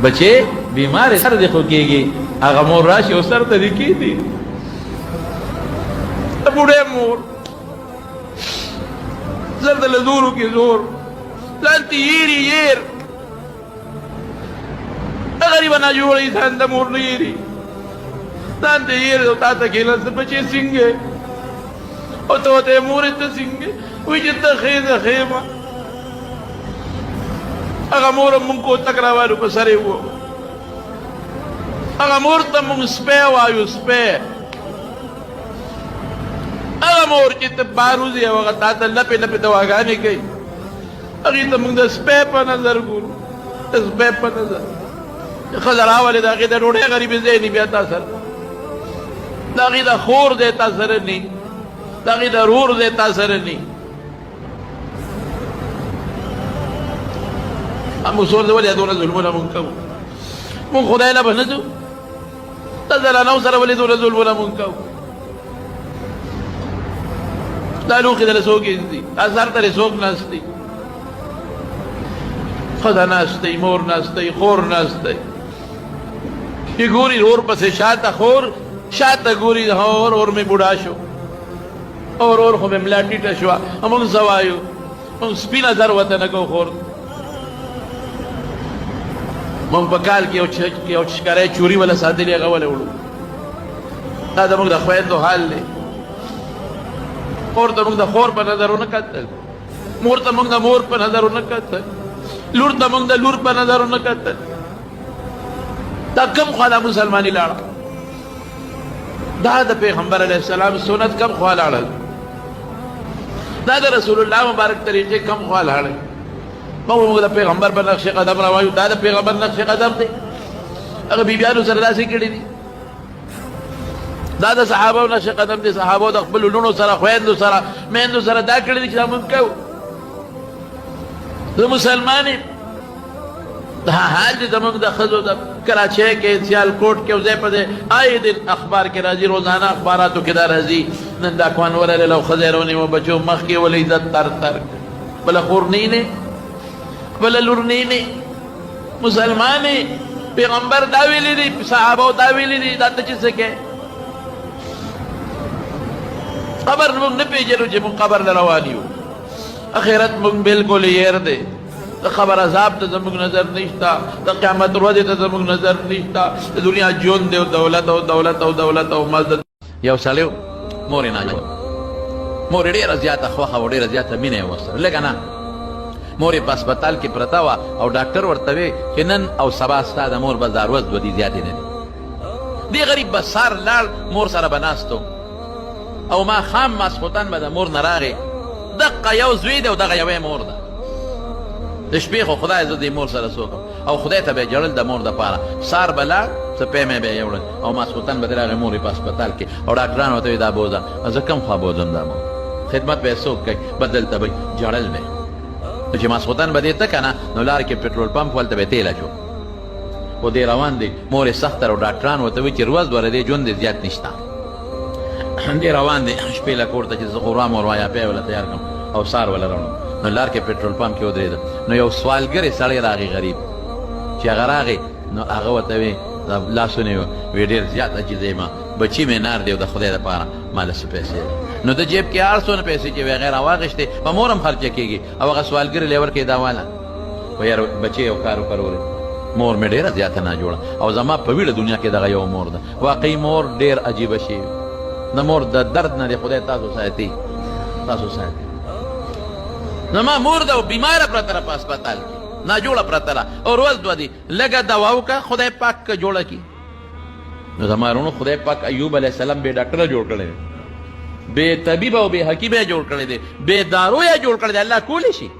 بچې بیمار سر دې خو کېږي هغه مور راشي او سر ته دې کېږدي بوډۍ مور سر ته له زورو کې زور ځان ته یېري یېر غریبه ناجوړه انسان د مور نه یېري ځان ته یېر او تا ته کېناسته بچې څنګه او ته ورته مورې ته څنګه وایي چې ته ښې ده ښې ما هغه مور هم مونږ کوتک راوالو په سر یې وو هغه مور ته مونږ سپی وایو سپی هغه مور چې ته بار وځې او هغه تا ته لپې لپې دواګانې کوي هغې ته مونږ د سپی په نظر ګورو د سپی په نظر ښځه راولې د هغې د ډوډۍ غریبې ځای نه بیا تا سره د هغې د خور دی تا سره نه د هغې د رور دی تا سره نه موږ سور دی ولې دونه ظلمونه مونږ کوو مونږ خدای له به نه ځو د زنانو سره ولې دونه ظلمونه مونږ کوو دا لوښي دله څوک ایږدي دا سر ته څوک ناست دی ښځه ناست دی مور ناست دی خور ناست دی چې ګوري اور پسې شاته خور شاته ګوري اور اور مې بوډا شو اور خو مې ملا ټیټه شوه موږ څه وایو موږ سپي نظر ورته نه کوو خور موږ په کال کې یو ښکاری چوري وله ساتلي هغه وله وړو دا زموږ د خویندو حال دی خور ته موږ د خور په نظر ونه کتل مور ته موږ د مور په نظر ونه کتل لور ته موږ د لور په نظر ونه کتل دا کم خوا دا مسلماني لاړه دا د پیغمبر علیه السلام سنت کم خوا لاړل دا د رسول الله مبارک طریقې کم خوا لاړل موږ د پیغمبر په نقش قدم راوایو دا د پیغمبر نقش قدم دی هغه بیبیانو سره داسې کړي دي دا د صحابو نقش قدم دی صحابو د خپلو لوڼو سره خویندو سره میندو سره دا کړي دي چې دا مونږ کوو زه مسلمان یم دا حال دی زمونږ د ښځو د کراچۍ کې سیالکوټ کې او ځای په ځای آی دن اخبار کې راځي روزانه اخباراتو کې دا راځي نن دا کوان ولله لو ښځی رونیمه بچو مخکې ولې عزت تر تر بله خور نه نه بله لور نه مسلمان پیغمبر دا ویلی دی صحابو دا ویلی دی دا ته چې څه کوې قبر موږ نه پېژنو چې موږ قبر له روان یو اخرت موږ بلکل یېر دی د خبر عذاب ته زموږ نظر نشته د قیامت ورځې ته زموږ نظر نشته د دنیا ژوند دی او دولت او دولت او دولت او مزد یو سړی مور یې ناجوړه مور یې ډېره زیاته خوښه او ډېره زیاته مینه یې ورسره لږه نه مور یې په هسپتال کې پرته وه او ډاکټر ورته وی چې نن او سبا ستا د مور به زار ورځ دوه دي زیاتې نه دي دې غریب به سار لاړ مور سره به ناستو او ما خام ماسخوتن به د مور نه راغې دقه یو زوی دی او دغه یوې مور ده د شپې خو خدای زه دې مور سره څوک او خدای ته به یې ژړل د مور دپاره سار به لاړ څپې مې به یې یوړل او ماسخوتن به دې راغې مور یې په هسپتال کې او ډاکټران ورته وي دا بوځه زه کم خوا بوځم دا مور خدمت به یې څوک کوي بدلته به ژړل به چې ماسخوتن به دې ته که نه نو لار کې پټرول پمپ ولته به تیل اچو خو دې روان دی مور یې سخته او ډاکټران ورته وایي چې ورځ دوره دې ژوند دې زیات نشته دې روان دی شپې له کور ته چې زه غورام وروایا پی وله تیار کړم او سار وله راوړم نو لار کې پټرول پمپ کې ودرېده نو یو سوالګرې سړی راغی غریب چې هغه راغی نو هغه ورته وی لاسونه یې وی ډېر زیات عجیزه یم بچي مې نار دی او د خدای دپاره ما له څه پیسې نو د جیب کې هر څونه پیسې چې وی هغې راواخېستې په مور هم خرچه کېږي او هغه سوالګرې لیور کې دا واله و یار بچې یو کار وکړولې مور مې ډېره زیاته ناجوړه او زما په ویړه دنیا کې دغه یو مور ده واقعي مور ډېر عجیبه شی د مور د درد نه دی خدای تاسو ساتي تاسو ساتي زما مور ده او بیماره پرته ده په هسپتال کې ناجوړه پرته ده او روز دوه دي لږه دوا وکړه خدای پاک که جوړه کړي نو زما وروڼو خدای پاک ایوب علیه السلام بې ډاکټره جوړ کړی دی بې طبیب او بې حکیم یې جوړ کړی دی بې دارو یې جوړ کړی دی الله کولی شي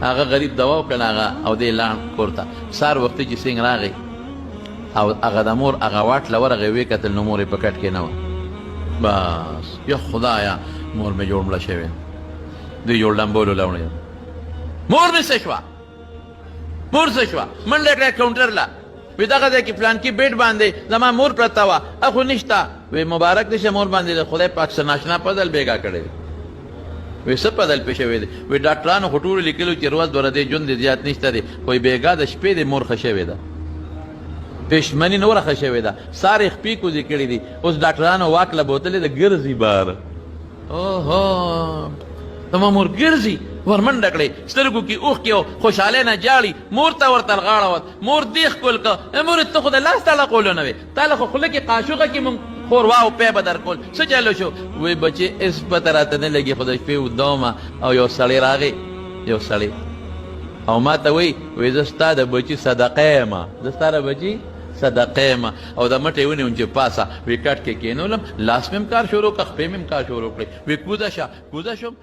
هغه غریب دوا وکړل هغه او دې لاړ کور ته سهار وختي چې سینګ راغی او هغه د مور هغه واټ له ورغې ویې کتل نو مور یې په کټ کې نه وه بس یا خدایا مور مې جوړ مړه شوې دوی جوړ لمبولو لاوړې مور مې څه شوه مور څه شوه منډه کړه کاونټر له وی دغه ځای کې فلانکي بیډ باندې زما مور پرته وه اخو نشته وی مبارک دې شه مور باندې د خدای پاک سره ناشنا پزل بیګا کړی وی څه بدل پې شوی دی وی ډاکټرانو خو ټولو لیکلو چې روز دوره دی ژوند دی زیات نشته دی خو بېګا د شپې دی مور ښه شوې ده پېشمني نوره ښه شوې ده سارې خپې کوزې کړي دي اوس ډاکټرانو واک له بوتلې د ګرځي بار اوهو زما مور ګرځي ورمنډه کړې سترګو کې اوښکې او خوشحالۍ نه جاړي مور ته ورته غاړه وت مور دې ښکل که مور ته خو د لاس تاله قولو نه وې تا له خو خوله کې قاشوغه کې مونږ خوروا او پی به در کول څه چلو شو وی بچې اس پته راته نه لګي خو د شپې اوږده ومه او یو سړی راغی یو سړی او ما ته وی زه ستا د بچي صدقه یم زه ستا د بچي صدقه یم او د مټې ونیوم چې پاسه وی کټ کې کېنولم لاس مې هم کار شروع کړه خپې مې هم کار شروع کړې وی کوزه شه کوزه شوم